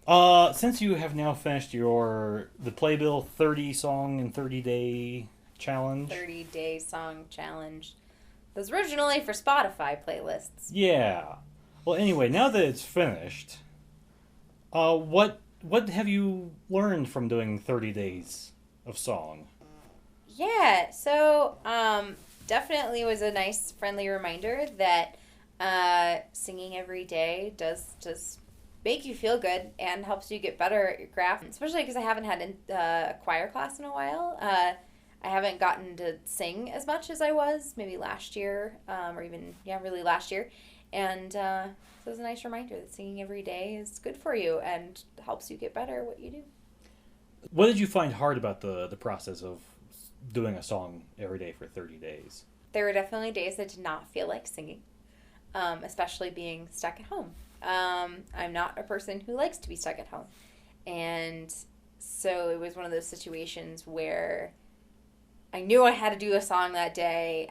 Since you have now finished the Playbill 30 song and 30-day challenge. 30-day song challenge. It was originally for Spotify playlists. Yeah. Well, anyway, now that it's finished, what have you learned from doing 30 days of song? Yeah, so definitely was a nice friendly reminder that singing every day does make you feel good and helps you get better at your craft, especially because I haven't had a choir class in a while. I haven't gotten to sing as much as I was maybe last year, or even, really last year. And so it was a nice reminder that singing every day is good for you and helps you get better at what you do. What did you find hard about the process of doing a song every day for 30 days? There were definitely days that did not feel like singing, especially being stuck at home. I'm not a person who likes to be stuck at home. And so it was one of those situations where I knew I had to do a song that day.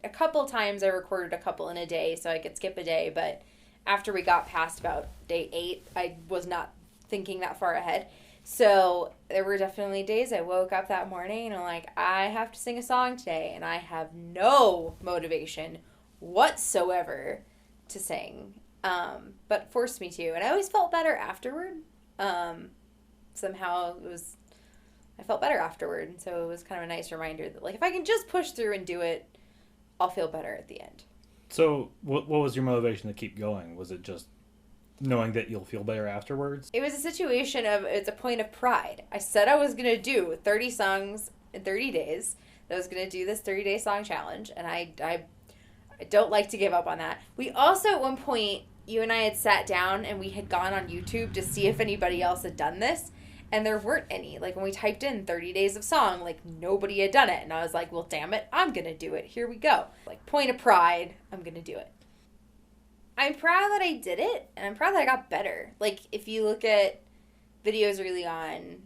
A couple times I recorded a couple in a day so I could skip a day, but after we got past about day 8, I was not thinking that far ahead. So there were definitely days I woke up that morning and I'm like, I have to sing a song today, and I have no motivation whatsoever to sing. But forced me to, and I always felt better afterward. Somehow I felt better afterward, and so it was kind of a nice reminder that, like, if I can just push through and do it, I'll feel better at the end. So, what was your motivation to keep going? Was it just knowing that you'll feel better afterwards? It was a situation it's a point of pride. I said I was going to do 30 songs in 30 days. That I was going to do this 30-day song challenge, and I don't like to give up on that. We also, at one point, you and I had sat down and we had gone on YouTube to see if anybody else had done this, and there weren't any. Like, when we typed in 30 days of song, like, nobody had done it. And I was like, well, damn it, I'm going to do it. Here we go. Like, point of pride, I'm going to do it. I'm proud that I did it, and I'm proud that I got better. Like, if you look at videos early on,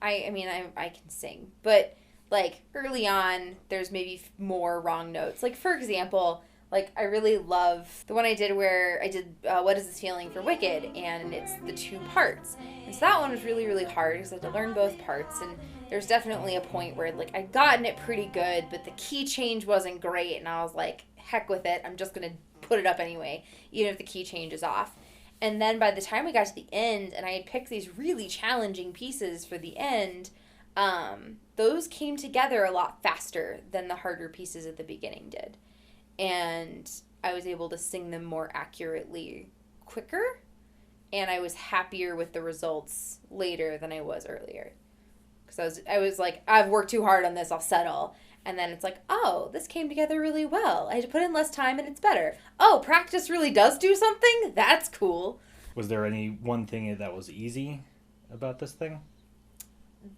I mean, I can sing, but, like, early on, there's maybe more wrong notes. Like, for example, like, I really love the one I did where I did What Is This Feeling for Wicked, and it's the 2 parts. And so that one was really, really hard because I had to learn both parts, and there's definitely a point where, like, I'd gotten it pretty good, but the key change wasn't great, and I was like, heck with it, I'm just going to put it up anyway, even if the key change is off. And then by the time we got to the end, and I had picked these really challenging pieces for the end, those came together a lot faster than the harder pieces at the beginning did. And I was able to sing them more accurately quicker, and I was happier with the results later than I was earlier. Because I was like, I've worked too hard on this, I'll settle. And then it's like, oh, this came together really well. I had to put in less time and it's better. Oh, practice really does do something? That's cool. Was there any one thing that was easy about this thing?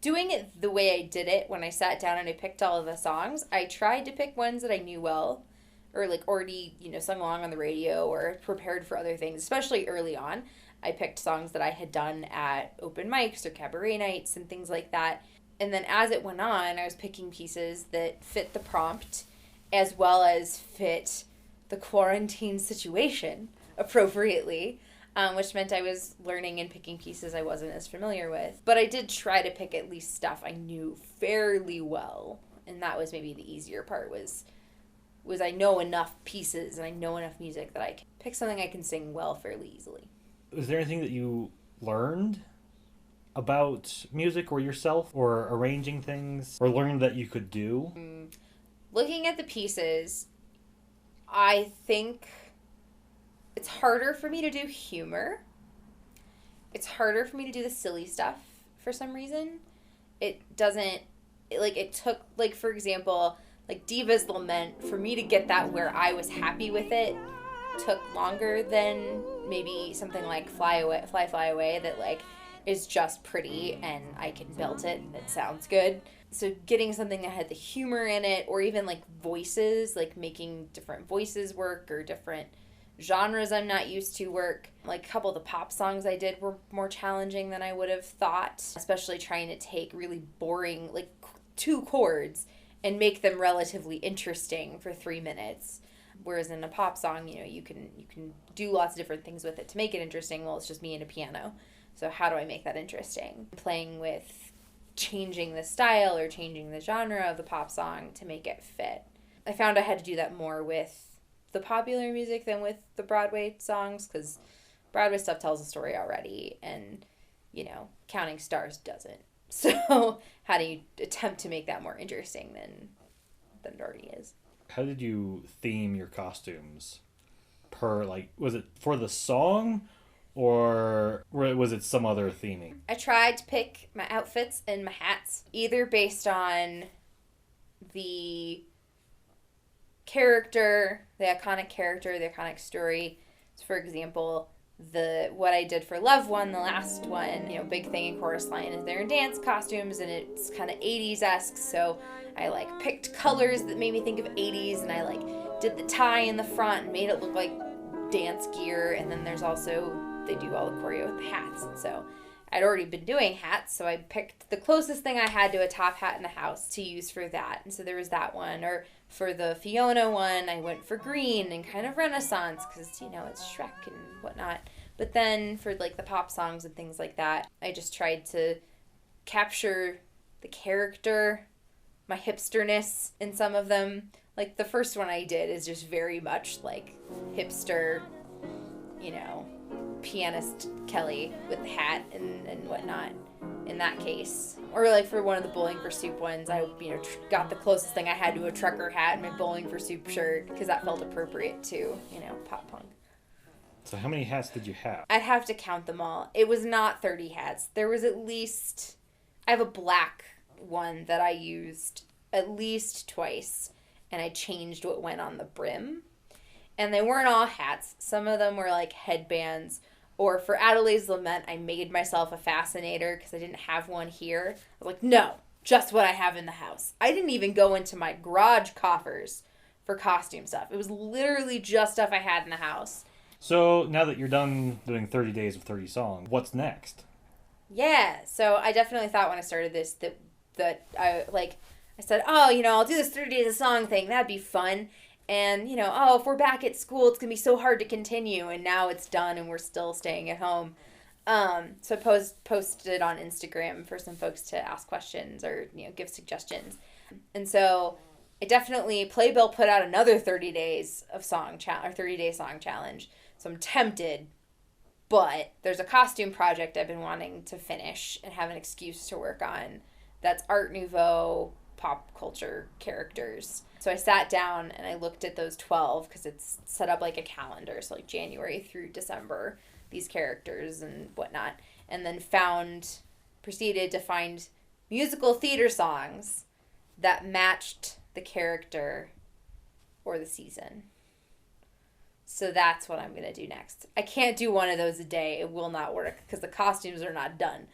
Doing it the way I did it when I sat down and I picked all of the songs, I tried to pick ones that I knew well, or like already, sung along on the radio or prepared for other things, especially early on. I picked songs that I had done at open mics or cabaret nights and things like that. And then as it went on, I was picking pieces that fit the prompt as well as fit the quarantine situation appropriately, which meant I was learning and picking pieces I wasn't as familiar with. But I did try to pick at least stuff I knew fairly well. And that was maybe the easier part was I know enough pieces and I know enough music that I can pick something I can sing well fairly easily. Was there anything that you learned about music or yourself or arranging things or learned that you could do? Looking at the pieces, I think it's harder for me to do humor. It's harder for me to do the silly stuff for some reason. It took, like, for example, like Diva's Lament, for me to get that where I was happy with it took longer than maybe something like Fly Away that, like, is just pretty and I can belt it and it sounds good. So getting something that had the humor in it, or even like voices, like making different voices work or different genres I'm not used to work. Like a couple of the pop songs I did were more challenging than I would have thought, especially trying to take really boring, like 2 chords and make them relatively interesting for 3 minutes. Whereas in a pop song, you can do lots of different things with it to make it interesting. Well, it's just me and a piano. So how do I make that interesting? Playing with changing the style or changing the genre of the pop song to make it fit. I found I had to do that more with the popular music than with the Broadway songs, because Broadway stuff tells a story already, and, Counting Stars doesn't. So how do you attempt to make that more interesting than it already is? How did you theme your costumes? Was it for the song, or was it some other theming? I tried to pick my outfits and my hats either based on the character, the iconic story. So for example, what I did for Love One, the last one, big thing in Chorus Line is they're in dance costumes and it's kind of 80s-esque. So I picked colors that made me think of 80s, and I did the tie in the front and made it look like dance gear. And then there's also, they do all the choreo with the hats. And so I'd already been doing hats, so I picked the closest thing I had to a top hat in the house to use for that. And so there was that one. Or for the Fiona one, I went for green and kind of Renaissance because, it's Shrek and whatnot. But then for the pop songs and things like that, I just tried to capture the character, my hipsterness in some of them. The first one I did is just very much hipster, pianist Kelly with the hat and whatnot in that case. Or for one of the Bowling for Soup ones, I got the closest thing I had to a trucker hat and my Bowling for Soup shirt because that felt appropriate to, pop punk. So how many hats did you have? I'd have to count them all. It was not 30 hats. There was at least, I have a black one that I used at least twice, and I changed what went on the brim. And they weren't all hats. Some of them were headbands. Or for Adelaide's Lament, I made myself a fascinator because I didn't have one here. I was no, just what I have in the house. I didn't even go into my garage coffers for costume stuff. It was literally just stuff I had in the house. So now that you're done doing 30 days of 30 songs, what's next? Yeah, so I definitely thought when I started this that I said, I'll do this 30 days of song thing. That'd be fun. And, if we're back at school, it's going to be so hard to continue. And now it's done and we're still staying at home. So I posted on Instagram for some folks to ask questions or, give suggestions. And so I definitely, Playbill put out another 30 days of 30-day song challenge. So I'm tempted. But there's a costume project I've been wanting to finish and have an excuse to work on. That's Art Nouveau pop culture characters. So I sat down and I looked at those 12 because it's set up like a calendar. So January through December, these characters and whatnot. And then proceeded to find musical theater songs that matched the character or the season. So that's what I'm going to do next. I can't do one of those a day. It will not work because the costumes are not done.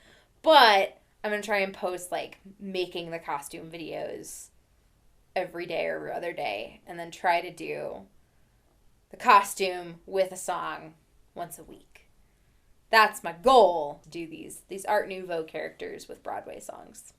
But I'm going to try and post making the costume videos every day or every other day, and then try to do the costume with a song once a week. That's my goal, to do these Art Nouveau characters with Broadway songs.